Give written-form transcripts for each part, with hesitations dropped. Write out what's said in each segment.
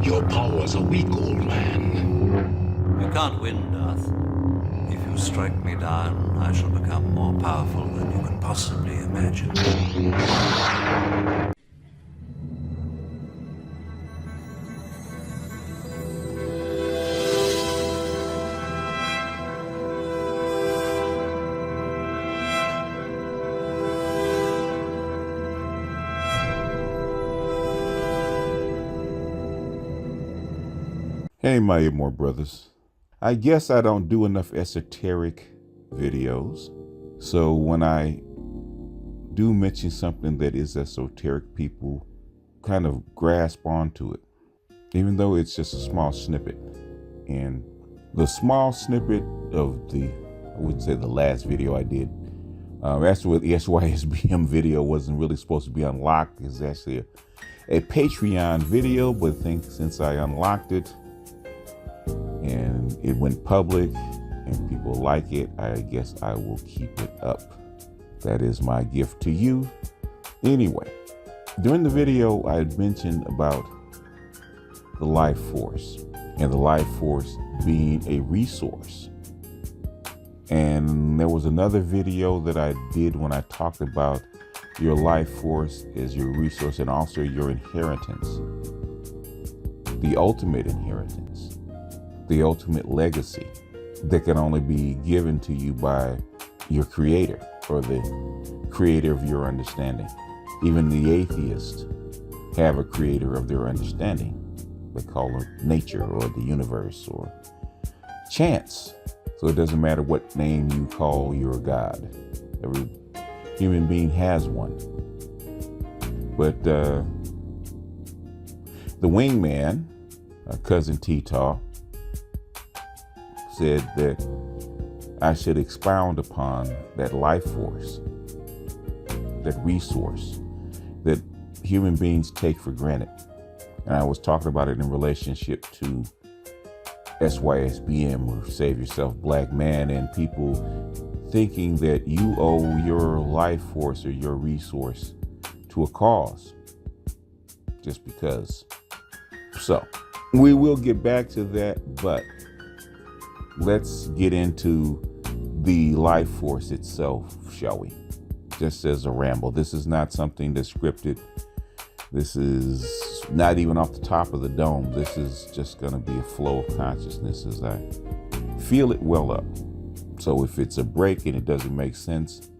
Your powers are weak, old man. You can't win, Darth. If you strike me down, I shall become more powerful than you can possibly imagine. Hey, my more brothers. I guess I don't do enough esoteric videos. So when I do mention something that is esoteric, people kind of grasp onto it, even though it's just a small snippet. And the small snippet of I wouldn't say the last video I did, actually the SYSBM video wasn't really supposed to be unlocked. It's actually a Patreon video, but since I unlocked it, and it went public and people like it, I guess I will keep it up. That is my gift to you. Anyway, during the video, I had mentioned about the life force and the life force being a resource. And there was another video that I did when I talked about your life force as your resource and also your inheritance, the ultimate inheritance, the ultimate legacy that can only be given to you by your creator or the creator of your understanding. Even the atheists have a creator of their understanding. They call it nature or the universe or chance. So it doesn't matter what name you call your God. Every human being has one. But the wingman, Cousin T-Taw, said that I should expound upon that life force, that resource that human beings take for granted. And I was talking about it in relationship to SYSBM, or Save Yourself Black Man, and people thinking that you owe your life force or your resource to a cause just because. So we will get back to that, but let's get into the life force itself, shall we? Just as a ramble. This is not something that's scripted. This is not even off the top of the dome. This is just going to be a flow of consciousness as I feel it well up. So if it's a break and it doesn't make sense,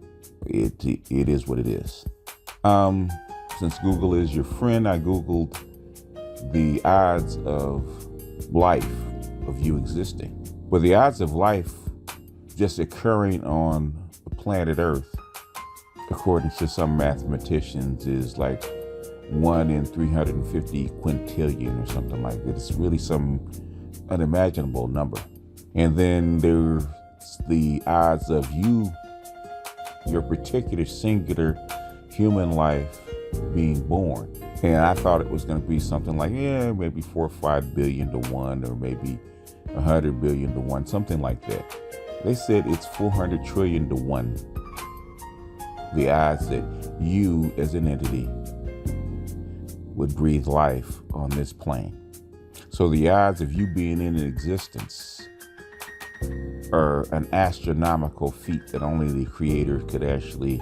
it is what it is. Since Google is your friend, I Googled the odds of life, of you existing. But the odds of life just occurring on the planet Earth, according to some mathematicians, is like 1 in 350 quintillion or something like that. It's really some unimaginable number. And then there's the odds of your particular singular human life being born. And I thought it was going to be something like, maybe 4 or 5 billion to 1, or maybe 100 billion to 1, something like that. They said it's 400 trillion to 1. The odds that you as an entity would breathe life on this plane. So the odds of you being in existence are an astronomical feat that only the creator could actually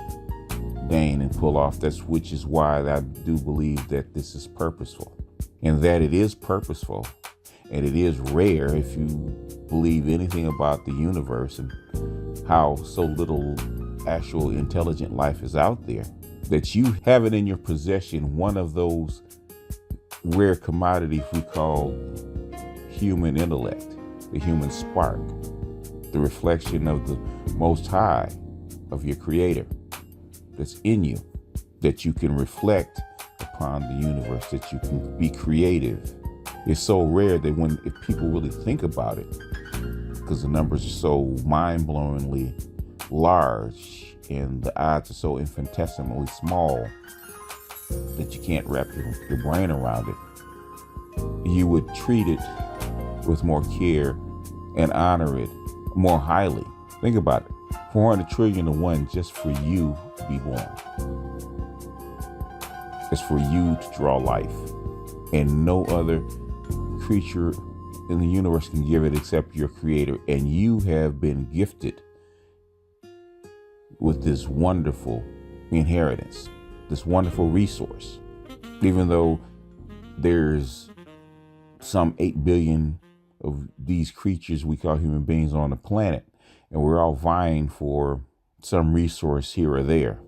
deign and pull off. Which is why I do believe that this is purposeful, and that it is purposeful. And it is rare, if you believe anything about the universe and how so little actual intelligent life is out there, that you have it in your possession, one of those rare commodities we call human intellect, the human spark, the reflection of the Most High, of your creator that's in you, that you can reflect upon the universe, that you can be creative. It's so rare that if people really think about it, because the numbers are so mind-blowingly large and the odds are so infinitesimally small that you can't wrap your brain around it, you would treat it with more care and honor it more highly. Think about it. 400 trillion to 1 just for you to be born. It's for you to draw life, and no other creature in the universe can give it except your creator. And you have been gifted with this wonderful inheritance, this wonderful resource. Even though there's some 8 billion of these creatures we call human beings on the planet, and we're all vying for some resource here or there.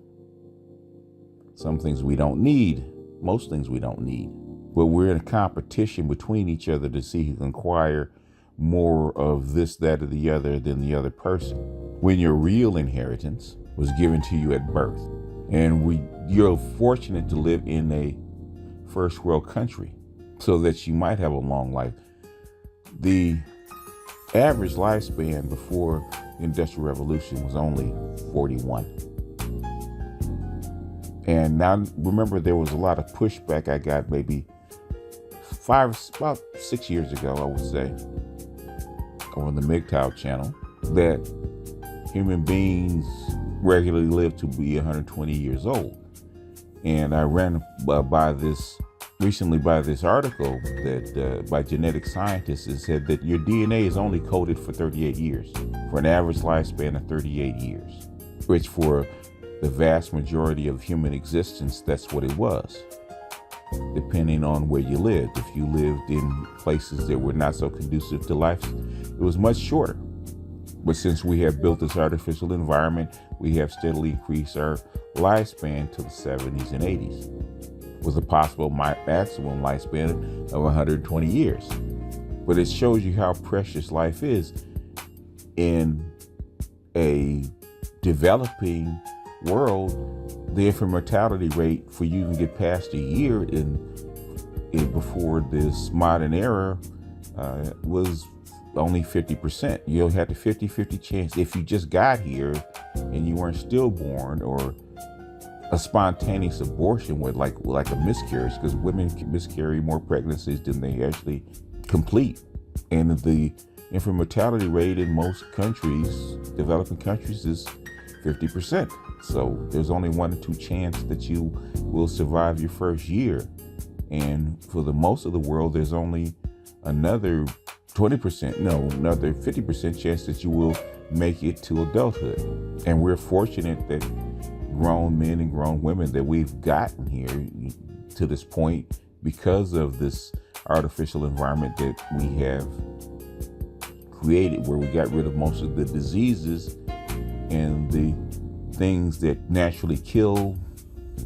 Some things we don't need, most things we don't need, but we're in a competition between each other to see who can acquire more of this, that, or the other than the other person. When your real inheritance was given to you at birth, and you're fortunate to live in a first world country so that you might have a long life. The average lifespan before the Industrial Revolution was only 41. And now, remember, there was a lot of pushback I got maybe about 6 years ago, I would say, on the MGTOW channel, that human beings regularly live to be 120 years old. And I ran recently by this article that by genetic scientists that said that your DNA is only coded for 38 years, for an average lifespan of 38 years, which for the vast majority of human existence, that's what it was, depending on where you lived. If you lived in places that were not so conducive to life, it was much shorter. But since we have built this artificial environment, we have steadily increased our lifespan to the 70s and 80s, with a possible maximum lifespan of 120 years. But it shows you how precious life is in a developing world. The infant mortality rate for you to get past a year before this modern era was only 50%. You'll have the 50-50 chance if you just got here and you weren't stillborn, or a spontaneous abortion with like a miscarriage, because women can miscarry more pregnancies than they actually complete. And the infant mortality rate in most countries, developing countries, is 50%. So there's only 1 in 2 chance that you will survive your first year. And for the most of the world, there's only another 50% chance that you will make it to adulthood. And we're fortunate that grown men and grown women that we've gotten here to this point because of this artificial environment that we have created, where we got rid of most of the diseases and the things that naturally kill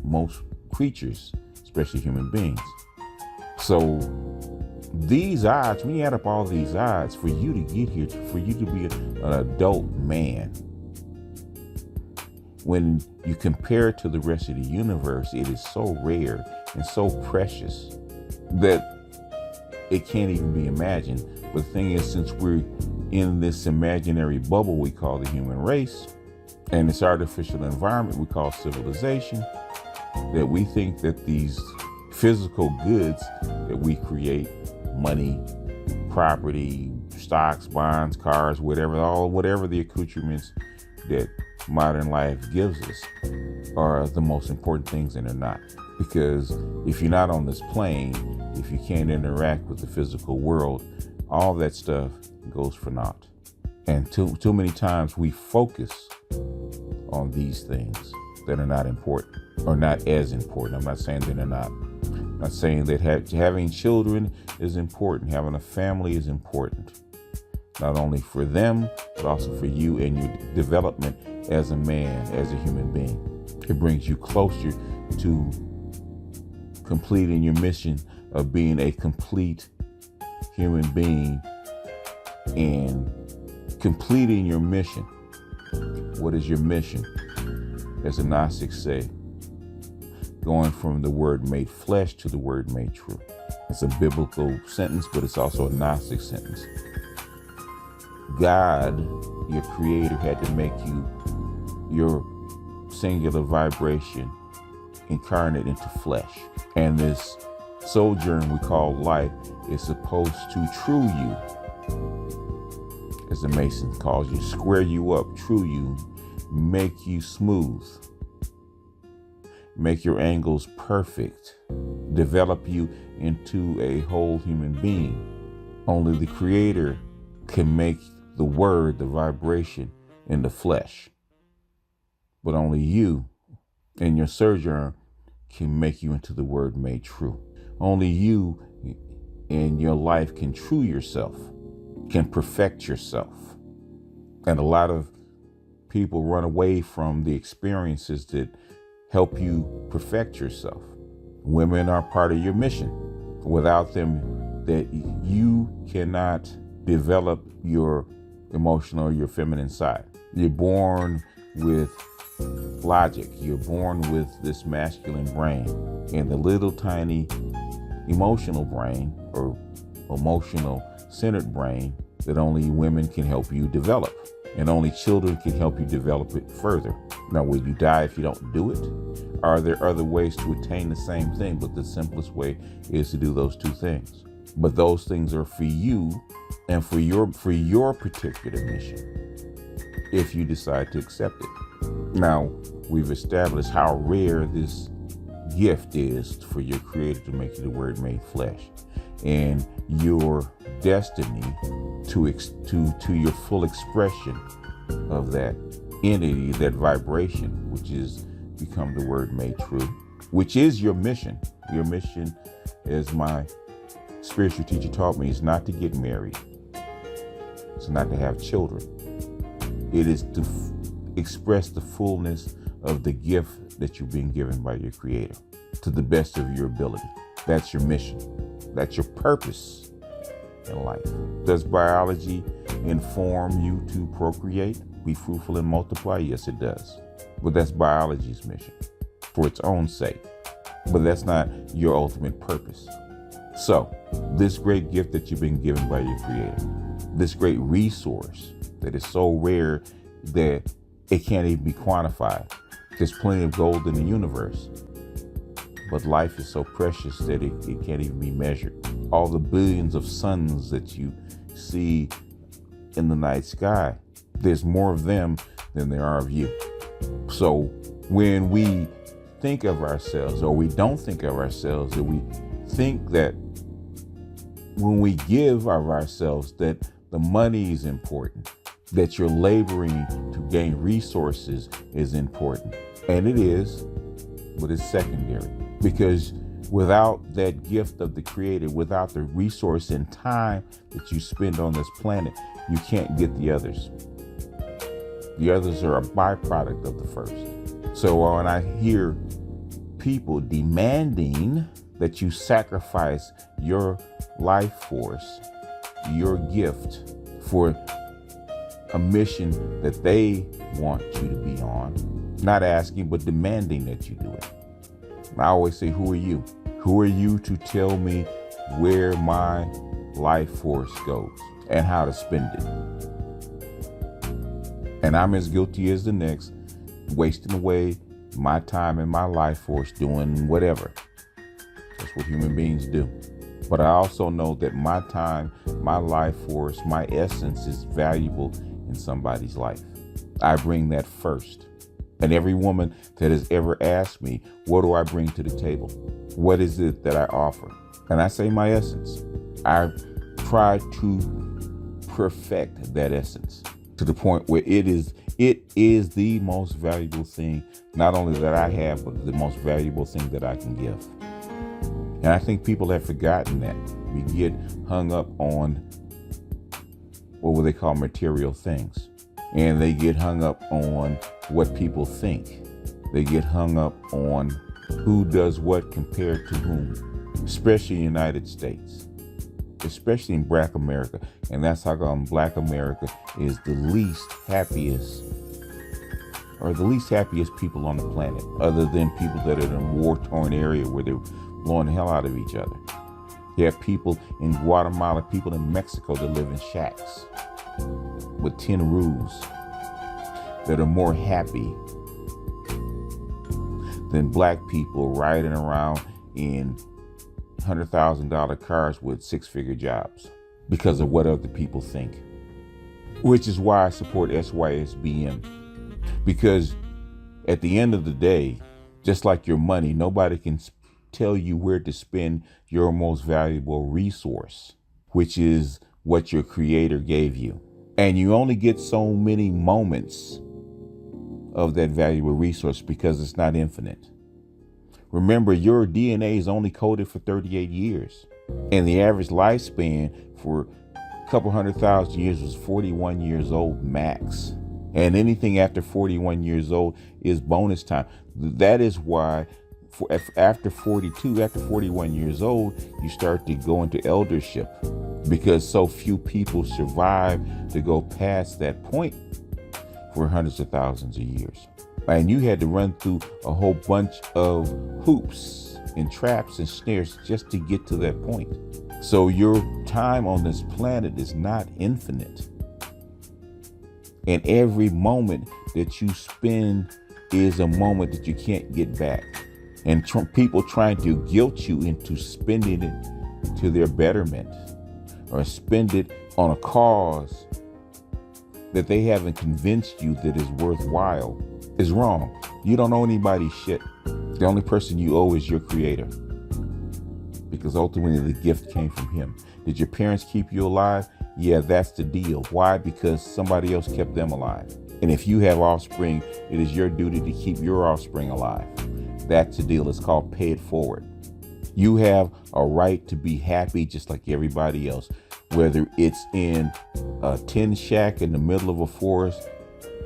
most creatures, especially human beings. So these odds, when you add up all these odds for you to get here, for you to be an adult man, when you compare it to the rest of the universe, it is so rare and so precious that it can't even be imagined. But the thing is, since we're in this imaginary bubble we call the human race, and this artificial environment we call civilization, that we think that these physical goods that we create, money, property, stocks, bonds, cars, whatever the accoutrements that modern life gives us, are the most important things, and they're not. Because if you're not on this plane, if you can't interact with the physical world, all that stuff goes for naught. And too many times we focus on these things that are not important, or not as important. I'm not saying that they're not. I'm not saying that having children is important. Having a family is important, not only for them, but also for you and your development as a man, as a human being. It brings you closer to completing your mission of being a complete human being and completing your mission. What is your mission? As the Gnostics say, going from the word made flesh to the word made true. It's a biblical sentence, but it's also a Gnostic sentence. God, your creator, had to make you your singular vibration incarnate into flesh. And this sojourn we call life is supposed to true you, as the Mason calls you, square you up, true you, make you smooth, make your angles perfect, develop you into a whole human being. Only the Creator can make the word, the vibration in the flesh. But only you and your sojourn can make you into the word made true. Only you in your life can true yourself, can perfect yourself. And a lot of people run away from the experiences that help you perfect yourself. Women are part of your mission. Without them, that you cannot develop your emotional, your feminine side. You're born with logic. You're born with this masculine brain, and the little tiny emotional brain or emotional centered brain that only women can help you develop, and only children can help you develop it further. Now, will you die if you don't do it? Are there other ways to attain the same thing? But the simplest way is to do those two things. But those things are for you and for your particular mission, if you decide to accept it. Now, we've established how rare this gift is for your Creator to make you the word made flesh, and your destiny to your full expression of that entity, that vibration, which is become the word made true, which is your mission. Your mission, as my spiritual teacher taught me, is not to get married. It's not to have children. It is to express the fullness of the gift that you're being given by your Creator to the best of your ability. That's your mission. That's your purpose in life. Does biology inform you to procreate, be fruitful and multiply? Yes, it does. But that's biology's mission for its own sake. But that's not your ultimate purpose. So, this great gift that you've been given by your Creator, this great resource that is so rare that it can't even be quantified. There's plenty of gold in the universe, but life is so precious that it can't even be measured. All the billions of suns that you see in the night sky, there's more of them than there are of you. So when we think of ourselves, or we don't think of ourselves, or we think that when we give of ourselves that the money is important, that you're laboring to gain resources is important. And it is, but it's secondary. Because without that gift of the Creator, without the resource and time that you spend on this planet, you can't get the others. The others are a byproduct of the first. So when I hear people demanding that you sacrifice your life force, your gift, for a mission that they want you to be on, not asking, but demanding that you do it. I always say, who are you? Who are you to tell me where my life force goes and how to spend it? And I'm as guilty as the next, wasting away my time and my life force doing whatever. That's what human beings do. But I also know that my time, my life force, my essence is valuable in somebody's life. I bring that first. And every woman that has ever asked me, what do I bring to the table? What is it that I offer? And I say my essence. I try to perfect that essence to the point where it is the most valuable thing, not only that I have, but the most valuable thing that I can give. And I think people have forgotten that. We get hung up on what would they call material things. And they get hung up on what people think. They get hung up on who does what compared to whom, especially in the United States, especially in Black America. And that's how come Black America is the least happiest people on the planet, other than people that are in a war-torn area where they're blowing the hell out of each other. You have people in Guatemala, people in Mexico that live in shacks with tin roofs that are more happy than Black people riding around in $100,000 cars with six-figure jobs because of what other people think. Which is why I support SYSBM. Because at the end of the day, just like your money, nobody can tell you where to spend your most valuable resource. which is what your creator gave you. And you only get so many moments of that valuable resource because it's not infinite. Remember, your DNA is only coded for 38 years. And the average lifespan for a couple 100,000 years was 41 years old max. And anything after 41 years old is bonus time. That is why after 41 years old, you start to go into eldership, because so few people survive to go past that point for hundreds of thousands of years. And you had to run through a whole bunch of hoops and traps and snares just to get to that point. So your time on this planet is not infinite. And every moment that you spend is a moment that you can't get back. And people trying to guilt you into spending it to their betterment or spend it on a cause that they haven't convinced you that is worthwhile is wrong. You don't owe anybody shit. The only person you owe is your creator, because ultimately the gift came from him. Did your parents keep you alive? Yeah, that's the deal. Why? Because somebody else kept them alive. And if you have offspring, it is your duty to keep your offspring alive. That's the deal. It's called pay it forward. You have a right to be happy just like everybody else, whether it's in a tin shack in the middle of a forest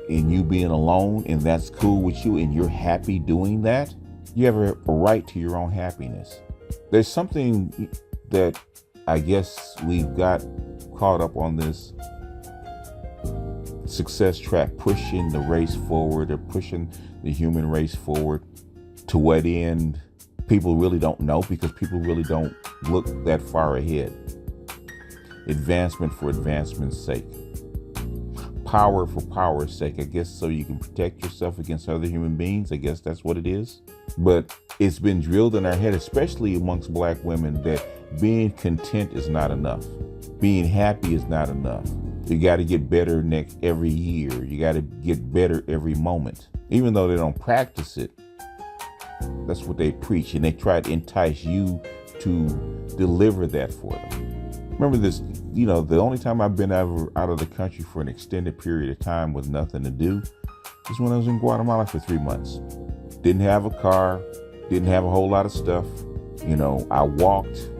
and you being alone and that's cool with you and you're happy doing that. You have a right to your own happiness. There's something that I guess we've got caught up on, this success track, pushing the race forward or pushing the human race forward. To what end, people really don't know, because people really don't look that far ahead. Advancement for advancement's sake. Power for power's sake, I guess, so you can protect yourself against other human beings. I guess that's what it is. But it's been drilled in our head, especially amongst Black women, that being content is not enough. Being happy is not enough. You got to get better every year. You got to get better every moment. Even though they don't practice it, that's what they preach, and they try to entice you to deliver that for them. Remember this, the only time I've been ever out of the country for an extended period of time with nothing to do is when I was in Guatemala for 3 months. Didn't have a car, didn't have a whole lot of stuff. I walked.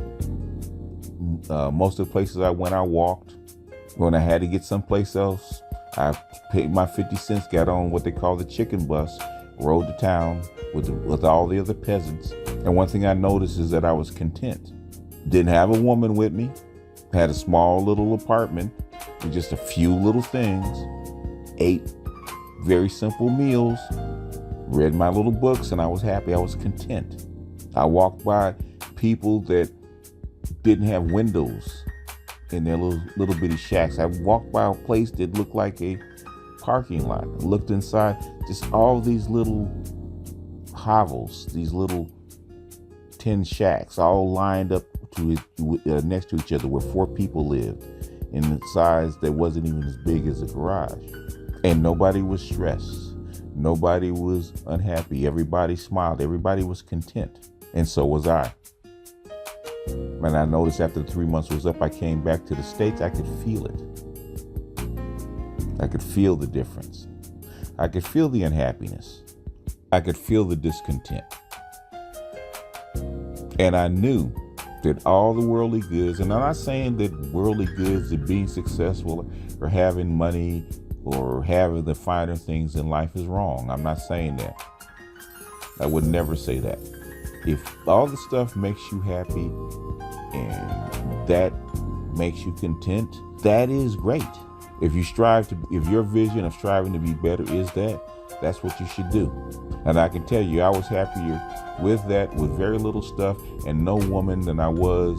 Most of the places I went, I walked. When I had to get someplace else, I paid my 50 cents, got on what they call the chicken bus, rode to town with all the other peasants. And one thing I noticed is that I was content. Didn't have a woman with me. Had a small little apartment with just a few little things. Ate very simple meals. Read my little books, and I was happy. I was content. I walked by people that didn't have windows in their little bitty shacks. I walked by a place that looked like a parking lot. I looked inside, just all these little hovels, these little tin shacks, all lined up next to each other, where 4 people lived, in a size that wasn't even as big as a garage. And nobody was stressed. Nobody was unhappy. Everybody smiled. Everybody was content. And so was I. And I noticed after the 3 months was up, I came back to the States. I could feel it. I could feel the difference. I could feel the unhappiness. I could feel the discontent. And I knew that all the worldly goods, and I'm not saying that worldly goods of being successful or having money or having the finer things in life is wrong. I'm not saying that. I would never say that. If all the stuff makes you happy and that makes you content, that is great. If your vision of striving to be better is that's what you should do. And I can tell you, I was happier with that, with very little stuff and no woman, than I was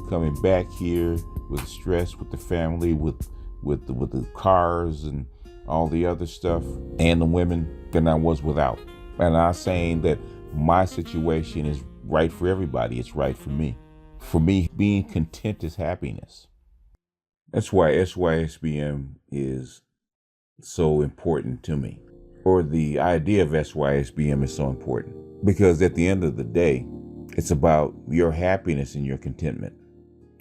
coming back here with stress, with the family, with the cars and all the other stuff, and the women, than I was without. And I'm saying that my situation is right for everybody. It's right for me. For me, being content is happiness. That's why SYSBM is so important to me. Or the idea of SYSBM is so important. Because at the end of the day, it's about your happiness and your contentment.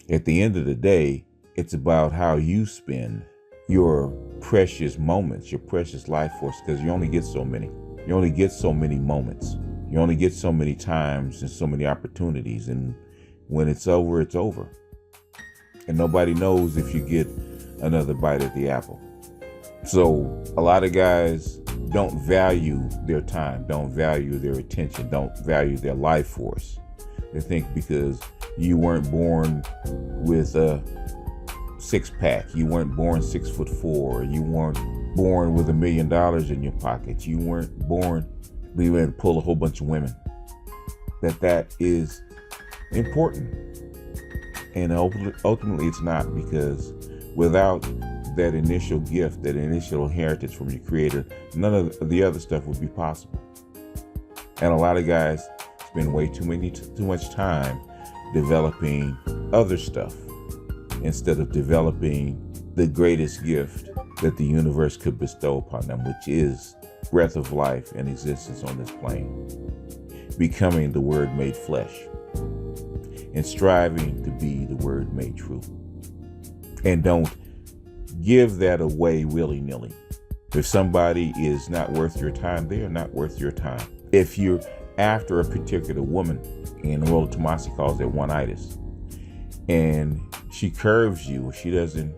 At the end of the day, it's about how you spend your precious moments, your precious life force, because you only get so many. You only get so many moments. You only get so many times and so many opportunities. And when it's over, it's over. And nobody knows if you get another bite at the apple. So a lot of guys don't value their time, don't value their attention, don't value their life force. They think because you weren't born with a six-pack, you weren't born 6'4", you weren't born with $1 million in your pocket, you weren't born being able to pull a whole bunch of women, that is important. And ultimately it's not, because without that initial gift, that initial inheritance from your creator, none of the other stuff would be possible. And a lot of guys spend way too much time developing other stuff instead of developing the greatest gift that the universe could bestow upon them, which is breath of life and existence on this plane, becoming the Word made flesh and striving to be the Word made true. And don't give that away willy-nilly. If somebody is not worth your time, they are not worth your time. If you're after a particular woman, and Rolla Tomasi calls it one-itis, and she curves you, she doesn't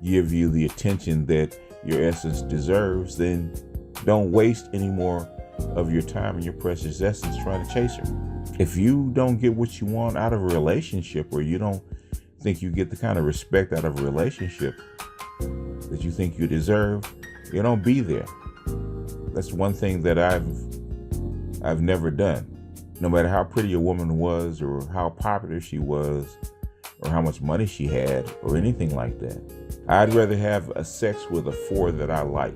give you the attention that your essence deserves, then don't waste any more of your time and your precious essence trying to chase her. If you don't get what you want out of a relationship, or you don't think you get the kind of respect out of a relationship that you think you deserve, you don't be there. That's one thing that I've never done. No matter how pretty a woman was, or how popular she was, or how much money she had, or anything like that, I'd rather have a sex with a 4 that I like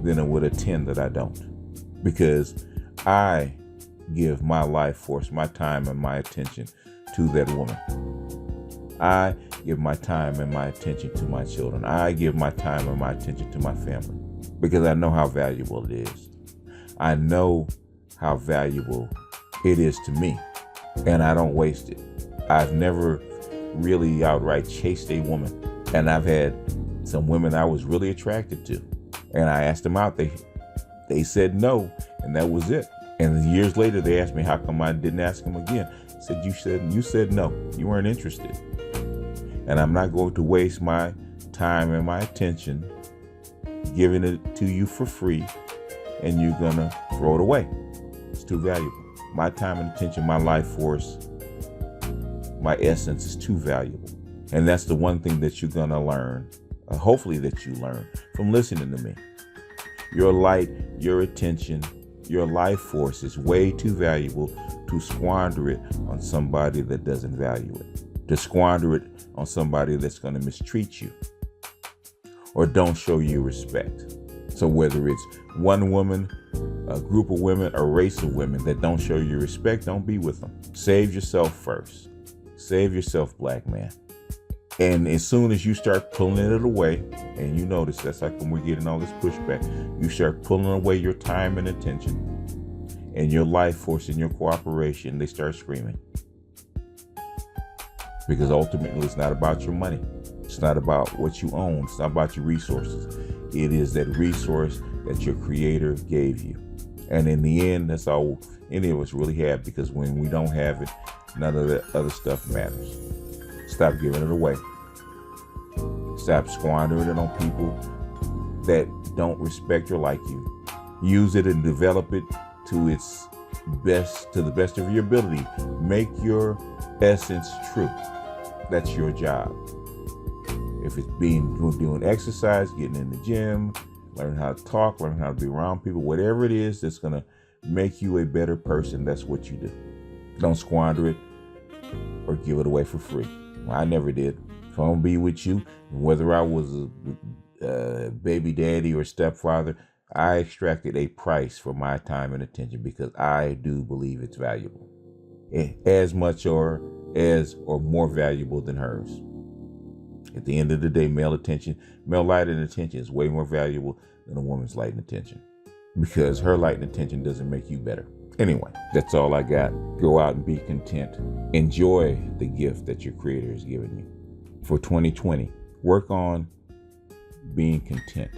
than with a 10 that I don't. Because I give my life force, my time, and my attention to that woman. I give my time and my attention to my children. I give my time and my attention to my family, because I know how valuable it is. I know how valuable it is to me, and I don't waste it. I've never really outright chased a woman, and I've had some women I was really attracted to, and I asked them out. They said no, and that was it. And years later, they asked me how come I didn't ask them again. I said, you said no, you weren't interested. And I'm not going to waste my time and my attention giving it to you for free, and you're gonna throw it away. It's too valuable. My time and attention, my life force, my essence is too valuable. And that's the one thing that you're gonna learn, hopefully that you learn from listening to me. Your light, your attention, your life force is way too valuable to squander it on somebody that doesn't value it, to squander it on somebody that's going to mistreat you or don't show you respect. So whether it's one woman, a group of women, a race of women that don't show you respect, don't be with them. Save yourself first. Save yourself, black man. And as soon as you start pulling it away, and you notice that's like when we're getting all this pushback, you start pulling away your time and attention and your life force and your cooperation, they start screaming. Because ultimately, it's not about your money. It's not about what you own. It's not about your resources. It is that resource that your creator gave you. And in the end, that's all any of us really have, because when we don't have it, none of the other stuff matters. Stop giving it away. Stop squandering it on people that don't respect or like you. Use it and develop it to its best, to the best of your ability. Make your essence true. That's your job. If it's doing exercise, getting in the gym, learning how to talk, learning how to be around people, whatever it is that's going to make you a better person, that's what you do. Don't squander it or give it away for free. I never did. If I'm going to be with you, whether I was a baby daddy or stepfather, I extracted a price for my time and attention, because I do believe it's valuable. As much or more valuable than hers. At the end of the day, male light and attention is way more valuable than a woman's light and attention, because her light and attention doesn't make you better. Anyway, that's all I got. Go out and be content. Enjoy the gift that your Creator has given you. For 2020, work on being content.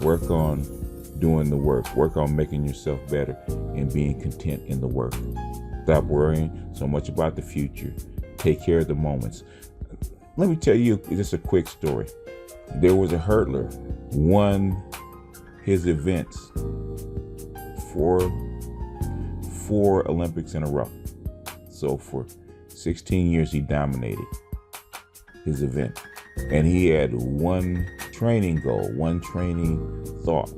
Work on doing the work. Work on making yourself better and being content in the work. Stop worrying so much about the future. Take care of the moments. Let me tell you just a quick story. There was a hurdler, won his events for 4 Olympics in a row. So for 16 years, he dominated his event. And he had one training goal, one training thought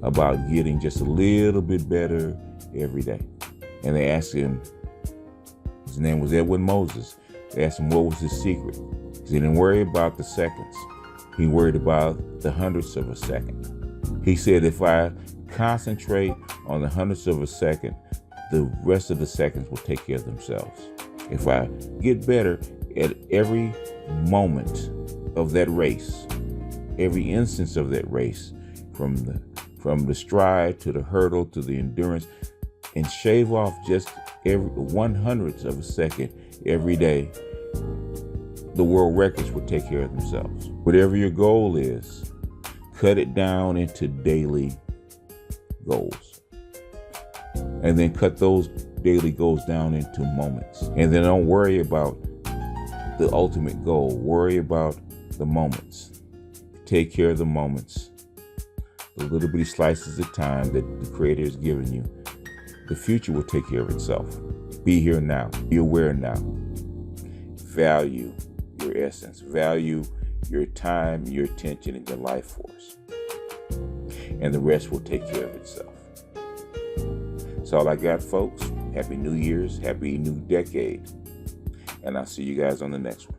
about getting just a little bit better every day. And they asked him, his name was Edwin Moses. They asked him what was his secret. He didn't worry about the seconds. He worried about the hundredths of a second. He said, if I concentrate on the hundredths of a second, the rest of the seconds will take care of themselves. If I get better at every moment of that race, every instance of that race, from the stride to the hurdle to the endurance, and shave off just every 1/100th of a second every day, the world records will take care of themselves. Whatever your goal is, cut it down into daily goals. And then cut those daily goals down into moments. And then don't worry about the ultimate goal. Worry about the moments. Take care of the moments. The little bitty slices of time that the Creator has given you. The future will take care of itself. Be here now. Be aware now. Value your essence. Value your time, your attention, and your life force. And the rest will take care of itself. That's all I got, folks. Happy New Year's. Happy new decade. And I'll see you guys on the next one.